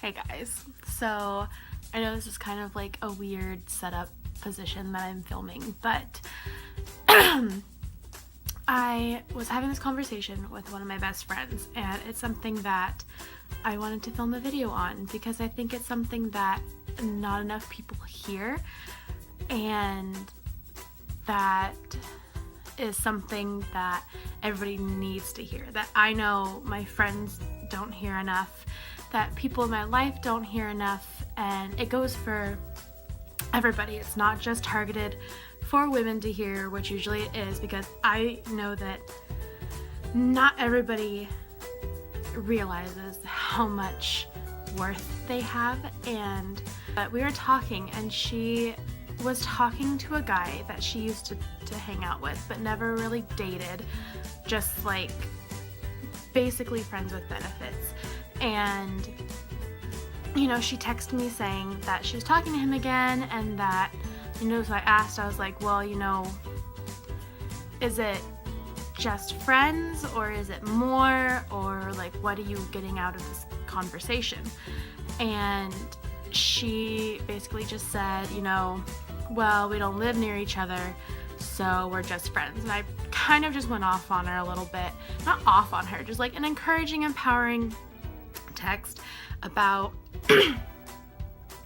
Hey guys, so I know this is kind of like a weird setup position that I'm filming, but I was having this conversation with one of my best friends, and it's something that I wanted to film a video on because I think it's something that not enough people hear, and that is something that everybody needs to hear, that I know my friends don't hear enough, that people in my life don't hear enough, and it goes for everybody. It's not just targeted for women to hear, which usually it is, because I know that not everybody realizes how much worth they have. And we were talking, and she was talking to a guy that she used to hang out with but never really dated, just like basically friends with benefits. And she texted me saying that she was talking to him again, and that, so I asked, I was like, well, is it just friends, or is it more, or like, what are you getting out of this conversation? And she basically just said, well, we don't live near each other, so we're just friends. And I kind of just went off on her a little bit. Not off on her, just like an encouraging, empowering text about,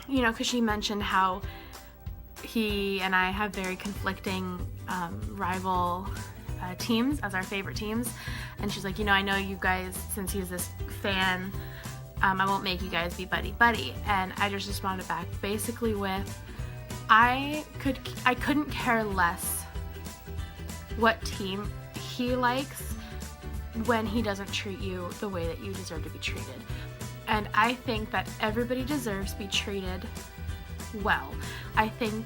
because she mentioned how he and I have very conflicting rival teams as our favorite teams. And she's like, I know you guys, since he's this fan, I won't make you guys be buddy-buddy. And I just responded back basically with, I couldn't care less what team he likes when he doesn't treat you the way that you deserve to be treated. And I think that everybody deserves to be treated well. I think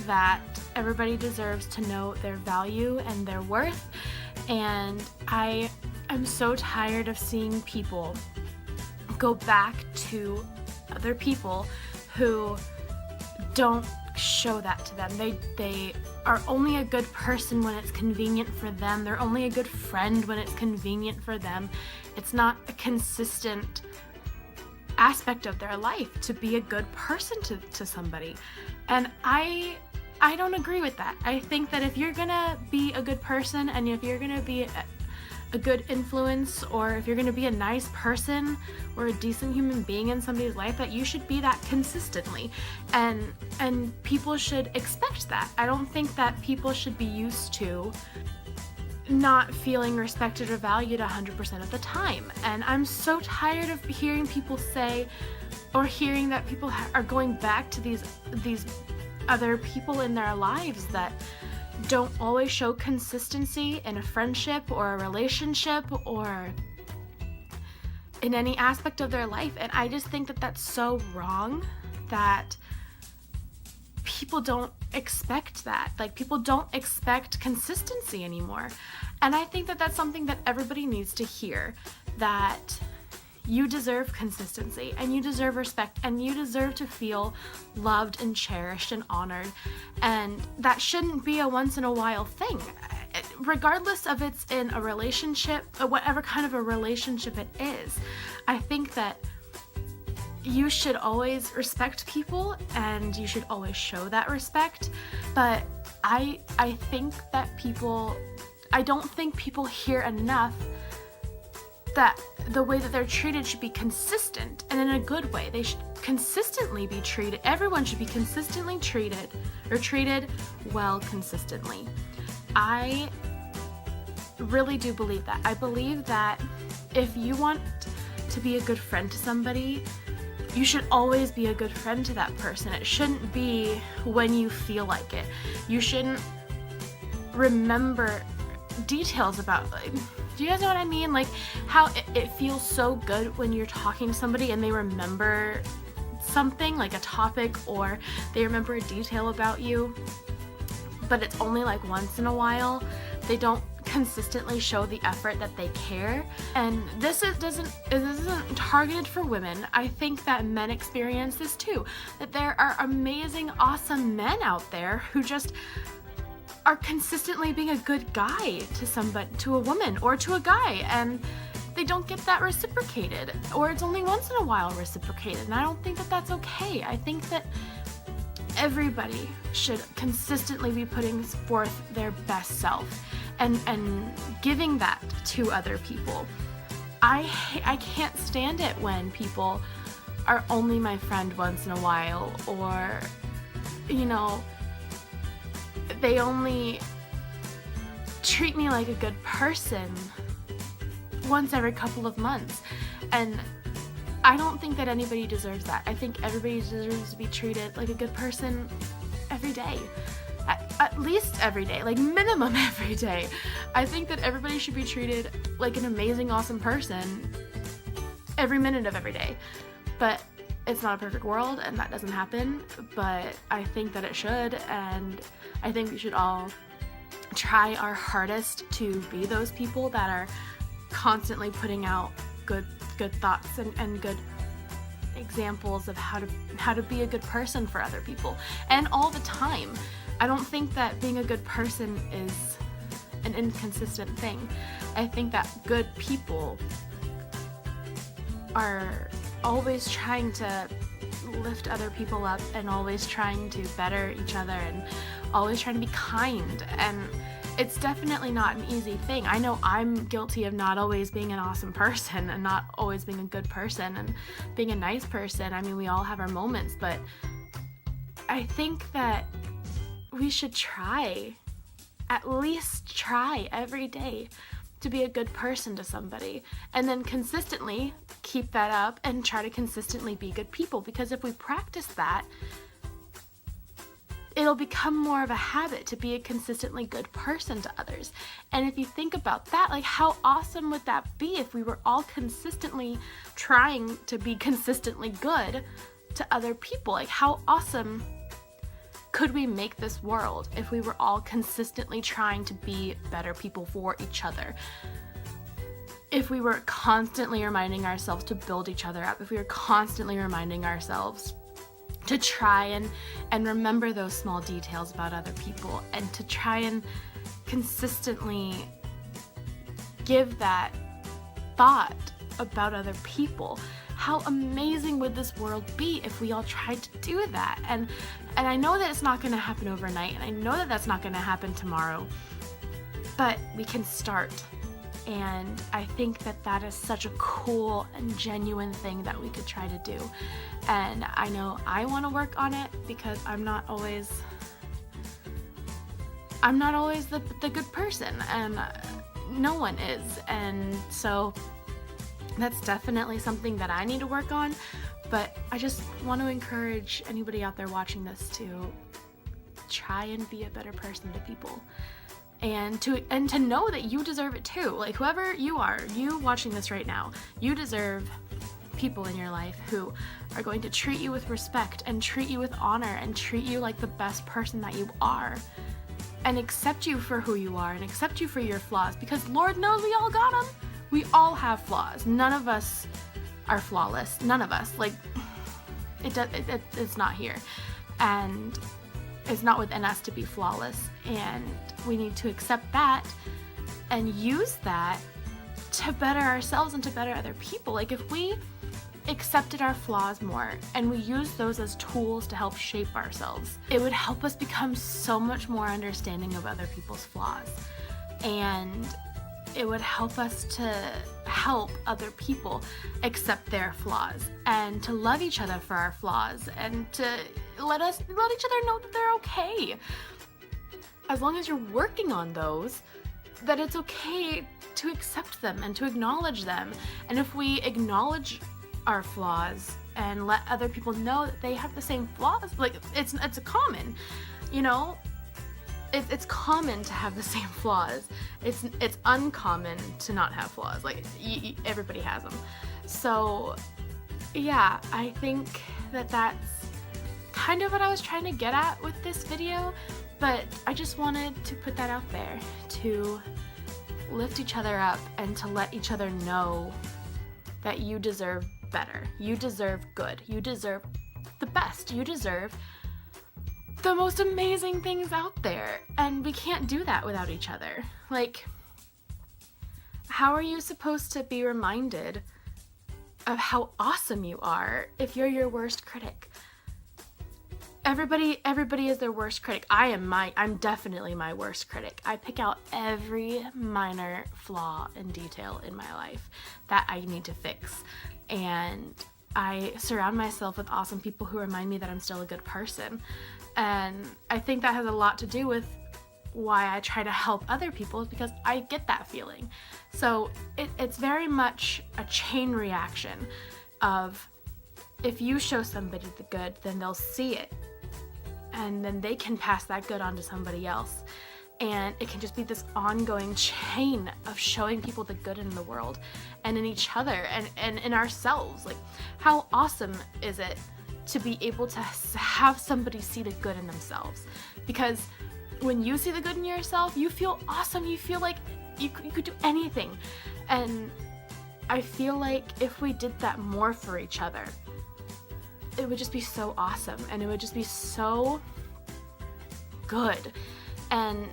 that everybody deserves to know their value and their worth. And I am so tired of seeing people go back to other people who don't show that to them. They are only a good person when it's convenient for them. They're only a good friend when it's convenient for them. It's not a consistent aspect of their life to be a good person to somebody. And I don't agree with that. I think that if you're gonna be a good person, and if you're gonna be a good influence, or if you're gonna be a nice person or a decent human being in somebody's life, that you should be that consistently, and people should expect that. I don't think that people should be used to not feeling respected or valued 100% of the time. And I'm so tired of hearing people say, or hearing that people are going back to these other people in their lives that don't always show consistency in a friendship or a relationship or in any aspect of their life. And I just think that that's so wrong, that people don't expect that. Like, people don't expect consistency anymore. And I think that that's something that everybody needs to hear, that you deserve consistency, and you deserve respect, and you deserve to feel loved and cherished and honored. And that shouldn't be a once in a while thing. Regardless of it's in a relationship, or whatever kind of a relationship it is, I think that you should always respect people, and you should always show that respect. But I think that I don't think people hear enough that the way that they're treated should be consistent, and in a good way. They should consistently be treated. Everyone should be consistently treated, or treated well consistently. I really do believe that. I believe that if you want to be a good friend to somebody, you should always be a good friend to that person. It shouldn't be when you feel like it. You shouldn't remember details about, like, do you guys know what I mean? Like, how it feels so good when you're talking to somebody and they remember something, like a topic, or they remember a detail about you, but it's only like once in a while. They don't consistently show the effort that they care. And this isn't targeted for women. I think that men experience this too, that there are amazing, awesome men out there who just are consistently being a good guy to somebody, to a woman or to a guy, and they don't get that reciprocated, or it's only once in a while reciprocated. And I don't think that that's okay. I think that everybody should consistently be putting forth their best self and giving that to other people. I can't stand it when people are only my friend once in a while, or, you know, they only treat me like a good person once every couple of months. And I don't think that anybody deserves that. I think everybody deserves to be treated like a good person every day. At least every day, like minimum every day. I think that everybody should be treated like an amazing, awesome person every minute of every day. But it's not a perfect world, and that doesn't happen. But I think that it should, and I think we should all try our hardest to be those people that are constantly putting out good thoughts and good examples of how to be a good person for other people, and all the time. I don't think that being a good person is an inconsistent thing. I think that good people are always trying to lift other people up, and always trying to better each other, and always trying to be kind. And it's definitely not an easy thing. I know I'm guilty of not always being an awesome person, and not always being a good person, and being a nice person. I mean, we all have our moments, but I think that we should at least try every day to be a good person to somebody, and then consistently keep that up and try to consistently be good people. Because if we practice that, it'll become more of a habit to be a consistently good person to others. And if you think about that, like, how awesome would that be if we were all consistently trying to be consistently good to other people? Like, how awesome could we make this world if we were all consistently trying to be better people for each other? If we were constantly reminding ourselves to build each other up, if we were constantly reminding ourselves to try and remember those small details about other people, and to try and consistently give that thought about other people. How amazing would this world be if we all tried to do that? And I know that it's not going to happen overnight, and I know that that's not going to happen tomorrow, but we can start. And I think that that is such a cool and genuine thing that we could try to do. And I know I want to work on it, because I'm not always the good person, and no one is. And so that's definitely something that I need to work on. But I just want to encourage anybody out there watching this to try and be a better person to people, and to know that you deserve it too. Like, whoever you are, you watching this right now, you deserve people in your life who are going to treat you with respect, and treat you with honor, and treat you like the best person that you are, and accept you for who you are, and accept you for your flaws, because Lord knows we all got them. We all have flaws. None of us are flawless. None of us. Like, it's not here, and it's not within us to be flawless, and we need to accept that and use that to better ourselves and to better other people. Like, if we accepted our flaws more, and we use those as tools to help shape ourselves, it would help us become so much more understanding of other people's flaws, and it would help us to help other people accept their flaws, and to love each other for our flaws, and to let each other know that they're okay. As long as you're working on those, that it's okay to accept them and to acknowledge them. And if we acknowledge our flaws and let other people know that they have the same flaws, like, it's common, you know? It's common to have the same flaws. It's uncommon to not have flaws. Like, everybody has them. So, yeah, I think that that's kind of what I was trying to get at with this video, but I just wanted to put that out there, to lift each other up, and to let each other know that you deserve better. You deserve good. You deserve the best. You deserve the most amazing things out there, and we can't do that without each other. Like, How are you supposed to be reminded of how awesome you are if you're your worst critic? Everybody is their worst critic. I'm definitely my worst critic. I pick out every minor flaw and detail in my life that I need to fix. And I surround myself with awesome people who remind me that I'm still a good person. And I think that has a lot to do with why I try to help other people, is because I get that feeling. So it's very much a chain reaction of, if you show somebody the good, then they'll see it. And then they can pass that good on to somebody else. And it can just be this ongoing chain of showing people the good in the world and in each other and in ourselves. Like, how awesome is it to be able to have somebody see the good in themselves? Because when you see the good in yourself, you feel awesome. You feel like you could do anything. And I feel like if we did that more for each other, it would just be so awesome, and it would just be so good, and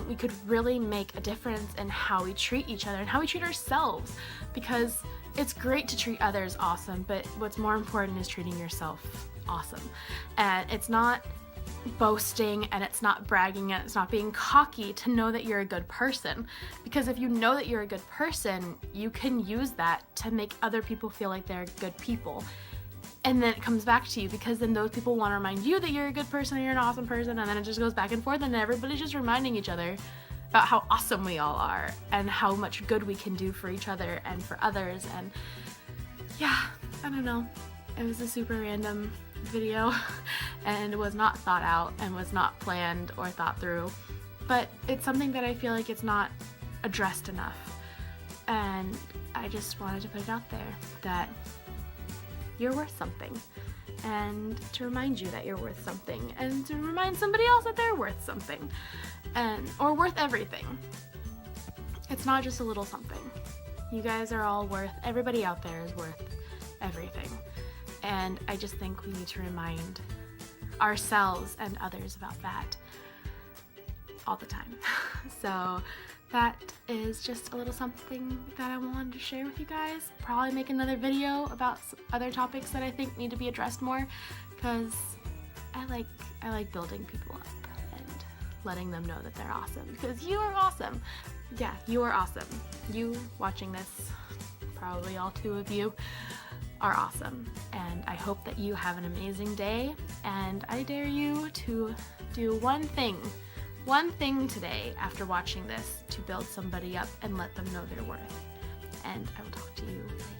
we could really make a difference in how we treat each other and how we treat ourselves, because it's great to treat others awesome, but what's more important is treating yourself awesome. And it's not boasting, and it's not bragging, and it's not being cocky to know that you're a good person, because if you know that you're a good person, you can use that to make other people feel like they're good people. And then it comes back to you, because then those people want to remind you that you're a good person and you're an awesome person, and then it just goes back and forth, and everybody's just reminding each other about how awesome we all are and how much good we can do for each other and for others. And yeah, I don't know. It was a super random video and it was not thought out and was not planned or thought through, but it's something that I feel like it's not addressed enough. And I just wanted to put it out there that you're worth something, and to remind you that you're worth something, and to remind somebody else that they're worth something, or worth everything. It's not just a little something. You guys are all worth, everybody out there is worth everything. And I just think we need to remind ourselves and others about that all the time. So that is just a little something that I wanted to share with you guys. Probably make another video about other topics that I think need to be addressed more, because I like building people up and letting them know that they're awesome, because you are awesome. Yeah, you are awesome. You watching this, probably all two of you, are awesome. And I hope that you have an amazing day, and I dare you to do one thing today after watching this to build somebody up and let them know their worth. And I will talk to you later.